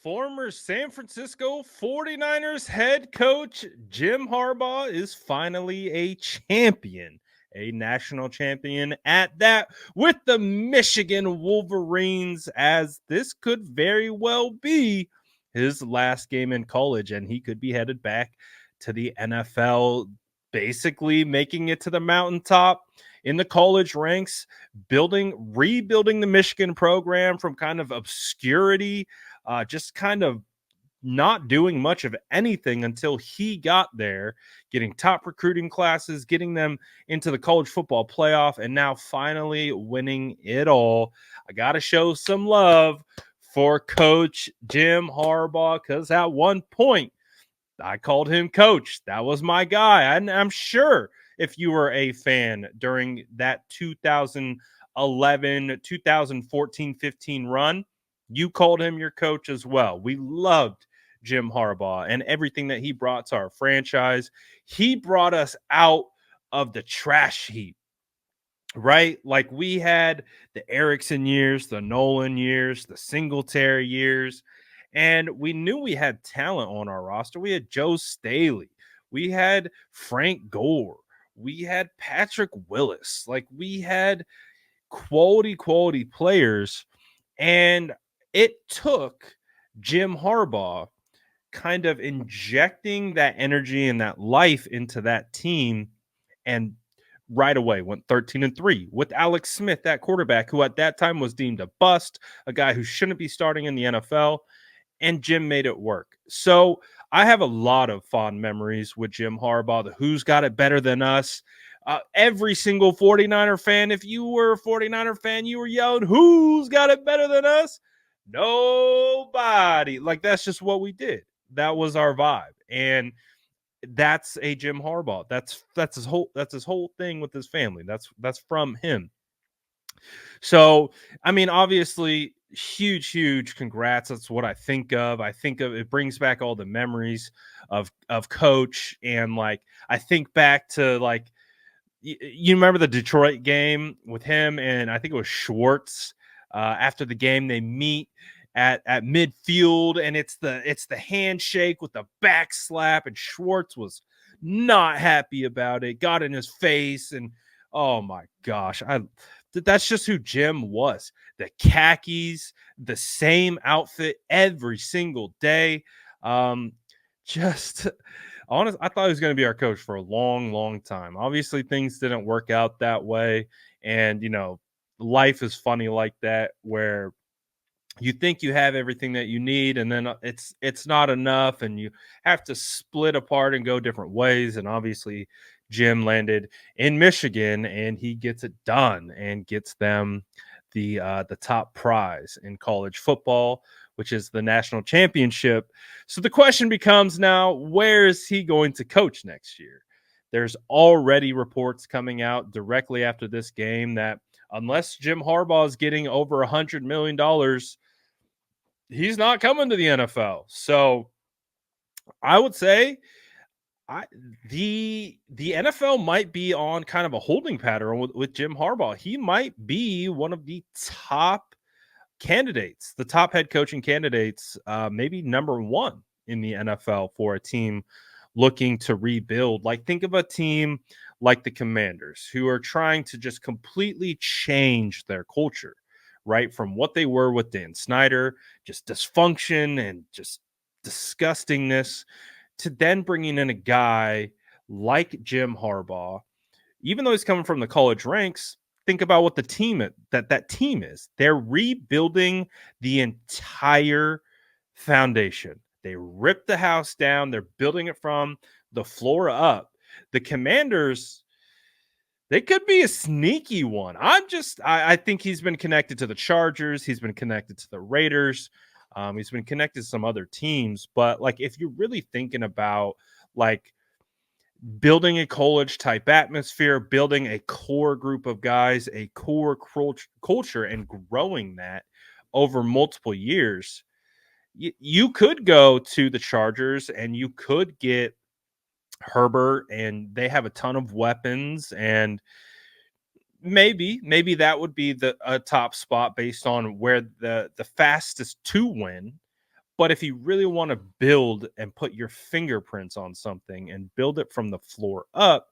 Former San Francisco 49ers head coach Jim Harbaugh is finally a champion, a national champion at that, with the Michigan Wolverines, as this could very well be his last game in college, and he could be headed back to the NFL, basically making it to the mountaintop in the college ranks, rebuilding the Michigan program from kind of obscurity, just kind of not doing much of anything until he got there, getting top recruiting classes, getting them into the college football playoff, and now finally winning it all. I got to show some love for Coach Jim Harbaugh, because at one point I called him coach. That was my guy. And I'm sure if you were a fan during that 2011, 2014, 15 run, you called him your coach as well. We loved Jim Harbaugh and everything that he brought to our franchise. He brought us out of the trash heap, right? Like, we had the Erickson years, the Nolan years, the Singletary years, and we knew we had talent on our roster. We had Joe Staley, we had Frank Gore, we had Patrick Willis. Like, we had quality players, and it took Jim Harbaugh kind of injecting that energy and that life into that team, and right away went 13-3 with Alex Smith, that quarterback who at that time was deemed a bust, a guy who shouldn't be starting in the NFL, and Jim made it work. So I have a lot of fond memories with Jim Harbaugh, the who's got it better than us. Every single 49er fan, if you were a 49er fan, you were yelling, who's got it better than us? Nobody. Like, that's just what we did. That was our vibe. And that's a Jim Harbaugh. That's his whole thing with his family. That's from him. So, I mean, obviously, huge congrats. That's what I think of. I think of it brings back all the memories of Coach, and like I think back to like you remember the Detroit game with him and I think it was Schwartz. After the game, they meet at midfield, and it's the handshake with the back slap, and Schwartz was not happy about it. Got in his face, and oh my gosh, that's just who Jim was. The khakis, the same outfit every single day. Um, just honest, I thought he was going to be our coach for a long time. Obviously, things didn't work out that way, and life is funny like that, where you think you have everything that you need, and then it's not enough, and you have to split apart and go different ways. And obviously Jim landed in Michigan, and he gets it done and gets them the top prize in college football, which is the national championship. So the question becomes now, where is he going to coach next year? There's already reports coming out directly after this game that unless Jim Harbaugh is getting over $100 million, he's not coming to the NFL. So I would say the NFL might be on kind of a holding pattern with Jim Harbaugh. He might be one of the top candidates, the top head coaching candidates, maybe number one in the NFL for a team looking to rebuild. Like, think of a team like the Commanders, who are trying to just completely change their culture, right? From what they were with Dan Snyder, just dysfunction and just disgustingness, to then bringing in a guy like Jim Harbaugh. Even though he's coming from the college ranks, think about what the team that team is. They're rebuilding the entire foundation. They ripped the house down. They're building it from the floor up. The Commanders, they could be a sneaky one. I think he's been connected to the Chargers. He's been connected to the Raiders. He's been connected to some other teams. But like, if you're really thinking about like building a college type atmosphere, building a core group of guys, a core culture, and growing that over multiple years, you could go to the Chargers and you could get Herbert, and they have a ton of weapons, and maybe that would be a top spot based on where the fastest to win. But if you really want to build and put your fingerprints on something and build it from the floor up,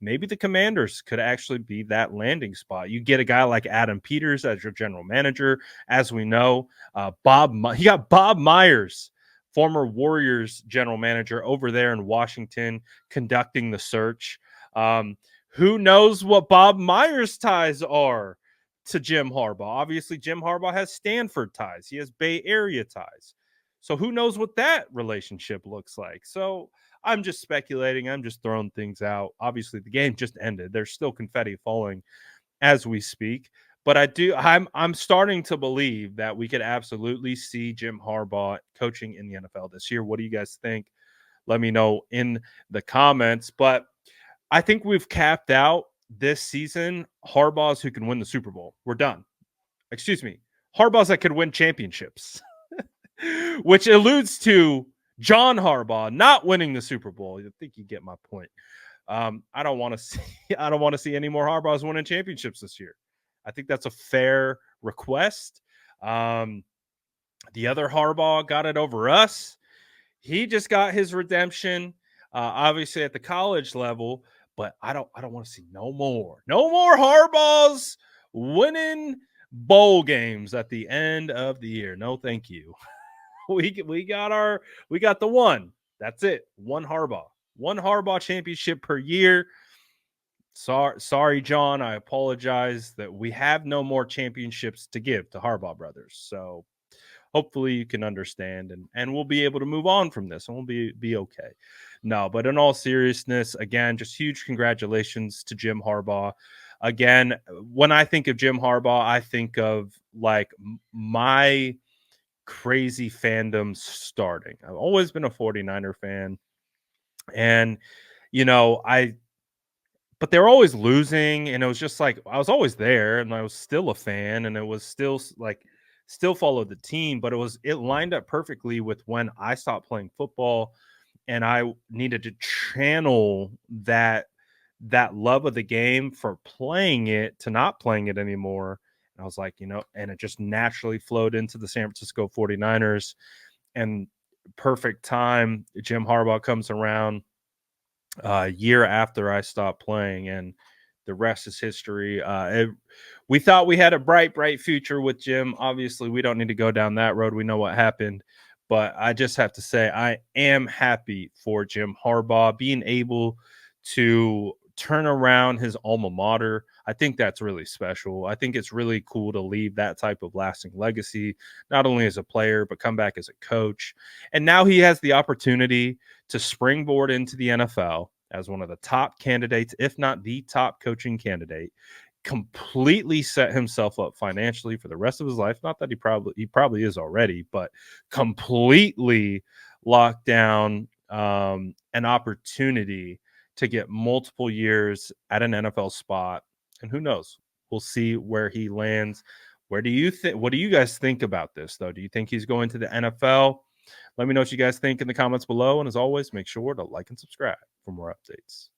maybe the Commanders could actually be that landing spot. You get a guy like Adam Peters as your general manager. As we know, you got Bob Myers, former Warriors general manager, over there in Washington conducting the search. Um, who knows what Bob Myers' ties are to Jim Harbaugh? Obviously, Jim Harbaugh has Stanford ties. He has Bay Area ties. So who knows what that relationship looks like? So I'm just speculating. I'm just throwing things out. Obviously, the game just ended. There's still confetti falling as we speak. But I'm starting to believe that we could absolutely see Jim Harbaugh coaching in the NFL this year. What do you guys think? Let me know in the comments. But I think we've capped out this season Harbaugh's who can win the Super Bowl. We're done. Excuse me. Harbaugh's that could win championships. Which alludes to John Harbaugh not winning the Super Bowl. I think you get my point. I don't want to see I don't want to see any more Harbaughs winning championships this year. I think that's a fair request. Um, the other Harbaugh got it over us. He just got his redemption, obviously at the college level. But I don't want to see no more Harbaughs winning bowl games at the end of the year. No, thank you. We got the one. That's it. One Harbaugh championship per year. Sorry, John. I apologize that we have no more championships to give to Harbaugh brothers. So hopefully you can understand and we'll be able to move on from this and we'll be okay. No, but in all seriousness, again, just huge congratulations to Jim Harbaugh. Again, when I think of Jim Harbaugh, I think of like my crazy fandom starting. I've always been a 49er fan. And, you know, but they were always losing. And it was just like, I was always there and I was still a fan. And it was still followed the team. But it lined up perfectly with when I stopped playing football and I needed to channel that love of the game for playing it to not playing it anymore. And I was like, and it just naturally flowed into the San Francisco 49ers. And perfect time, Jim Harbaugh comes around a year after I stopped playing, and the rest is history. We thought we had a bright future with Jim. Obviously, we don't need to go down that road. We know what happened. But I just have to say, I am happy for Jim Harbaugh being able to turn around his alma mater. I think that's really special. I think it's really cool to leave that type of lasting legacy, not only as a player, but come back as a coach. And now he has the opportunity to springboard into the NFL as one of the top candidates, if not the top coaching candidate, completely set himself up financially for the rest of his life. Not that he probably is already, but completely locked down an opportunity to get multiple years at an NFL spot. And who knows? We'll see where he lands. What do you guys think about this, though? Do you think he's going to the NFL? Let me know what you guys think in the comments below. And as always, make sure to like and subscribe for more updates.